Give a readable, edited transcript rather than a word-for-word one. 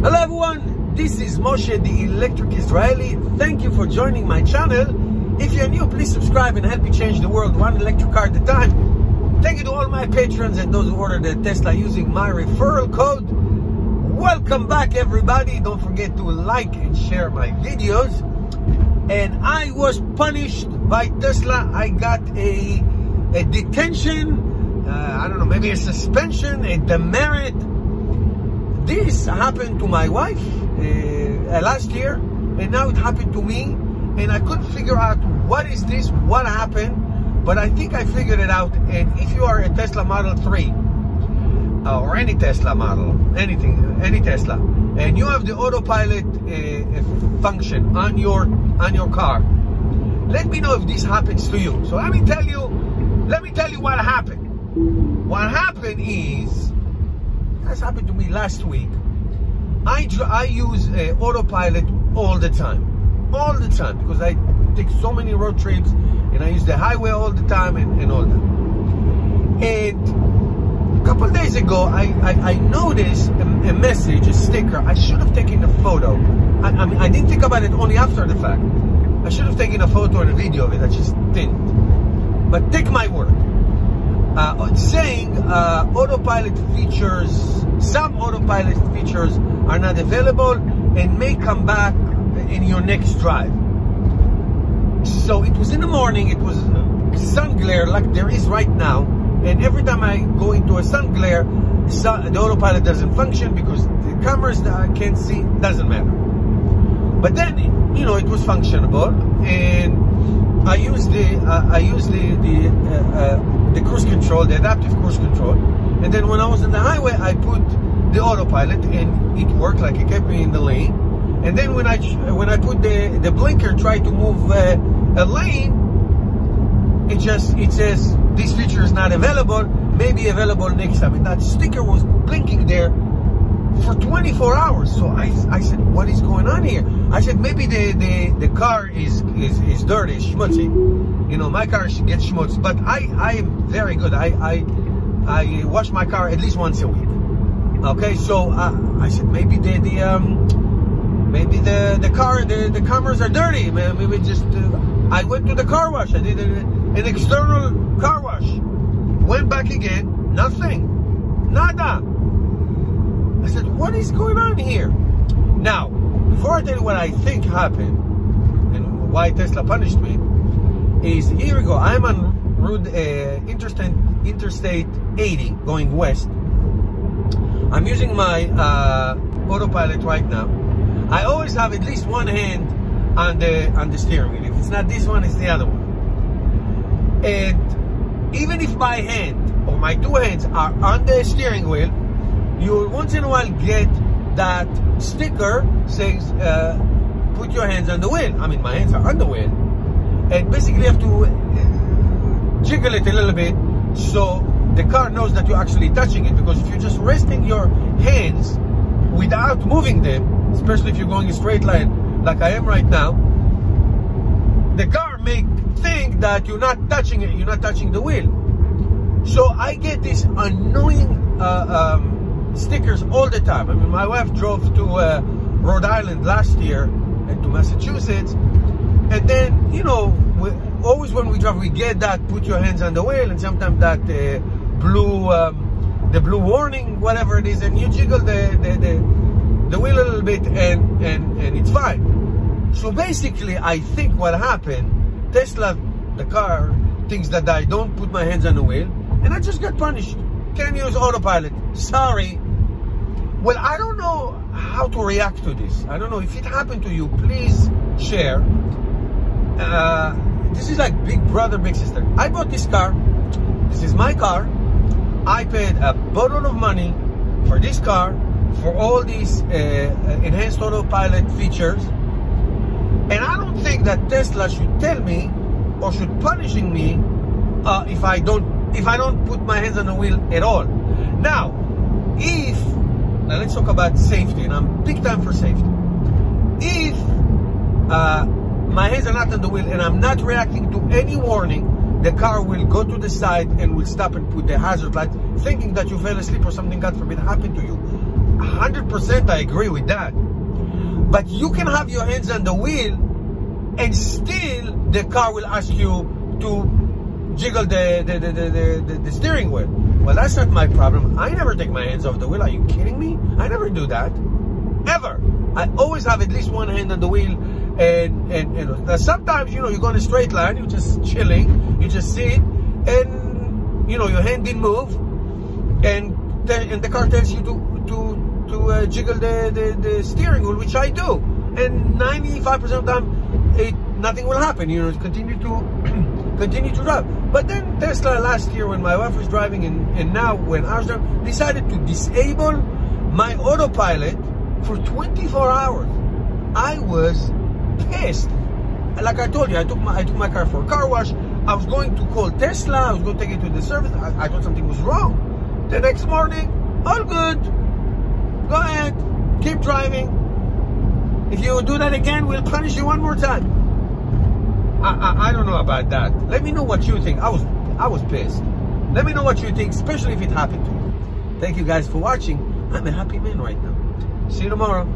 Hello everyone, this is Moshe, the Electric Israeli. Thank you for joining my channel. If you're new, please subscribe and help me change the world one electric car at a time. Thank you to all my patrons and those who ordered a Tesla using my referral code. Welcome back everybody. Don't forget to like and share my videos. And I was punished by Tesla. I got a detention, I don't know, maybe a suspension, a demerit. This happened to my wife last year, and now it happened to me, and I couldn't figure out what is this, what happened, but I think I figured it out. And if you are a Tesla Model 3 or any Tesla model, any Tesla, and you have the autopilot function on your car, let me know if this happens to you. So let me tell you what happened. What happened is, this happened to me last week. I use autopilot all the time, because I take so many road trips, and I use the highway all the time and all that. And a couple of days ago, I noticed a message, a sticker. I should have taken a photo. I mean, I didn't think about it only after the fact. I should have taken a photo and a video of it. I just didn't. But take my word. Saying autopilot features, some autopilot features are not available and may come back in your next drive. So it was in the morning, it was sun glare like there is right now, and every time I go into a sun glare, the autopilot doesn't function because the cameras that I can't see, doesn't matter. But then, you know, it was functionable, and I used the cruise control, the adaptive cruise control, and then when I was in the highway, I put the autopilot, and it worked, like it kept me in the lane. And then when I put the blinker, try to move a lane, it says this feature is not available, may be available next time. And that sticker was blinking there for 24 hours. So I said, what is going on here? I said, maybe the car is dirty, schmutzy. You know, my car gets schmutz, but I am very good. I wash my car at least once a week. Okay, so I said, maybe the cameras are dirty. Maybe just I went to the car wash. I did an external car wash. Went back again, nothing, nada. I said, what is going on here? Now, before I tell you what I think happened and why Tesla punished me, is here we go. I'm on route Interstate 80 going west. I'm using my autopilot right now. I always have at least one hand on the steering wheel. If it's not this one, it's the other one. And even if my hand or my two hands are on the steering wheel, you once in a while get that sticker saying put your hands on the wheel. I mean, my hands are on the wheel, and basically you have to jiggle it a little bit so the car knows that you're actually touching it. Because if you're just resting your hands without moving them, especially if you're going a straight line like I am right now, the car may think that you're not touching it, you're not touching the wheel. So I get these annoying stickers all the time. I mean, my wife drove to Rhode Island last year and to Massachusetts, and then, you know, always when we drive, we get that put your hands on the wheel, and sometimes that the blue warning, whatever it is, and you jiggle the wheel a little bit, and it's fine. So basically, I think what happened, Tesla, the car, thinks that I don't put my hands on the wheel, and I just got punished. Can't use autopilot. Sorry. Well, I don't know how to react to this. I don't know if it happened to you. Please share. This is like big brother, big sister. I bought this car. This is my car. I paid a boatload of money for this car, for all these enhanced autopilot features. And I don't think that Tesla should tell me or should punishing me if I don't put my hands on the wheel at all. Now let's talk about safety, and I'm big time for safety. If my hands are not on the wheel and I'm not reacting to any warning, the car will go to the side and will stop and put the hazard light, thinking that you fell asleep or something, God forbid, happened to you. 100% I agree with that. But you can have your hands on the wheel and still the car will ask you to jiggle the steering wheel. Well, that's not my problem. I never take my hands off the wheel. Are you kidding me? I never do that. Ever. I always have at least one hand on the wheel. And now sometimes, you know, you go in a straight line, you're just chilling, you just sit, and, you know, your hand didn't move, and the car tells you to jiggle the steering wheel, which I do. And 95% of the time, nothing will happen. You know, continue to drive. But then Tesla last year, when my wife was driving, and now when I was driving, decided to disable my autopilot for 24 hours. I was pissed. Like I told you, I took my car for a car wash. I was going to call Tesla. I was going to take it to the service. I thought something was wrong. The next morning, all good. Go ahead, keep driving. If you do that again, we'll punish you one more time. I don't know about that. Let me know what you think. I was pissed. Let me know what you think, especially if it happened to you. Thank you guys for watching. I'm a happy man right now. See you tomorrow.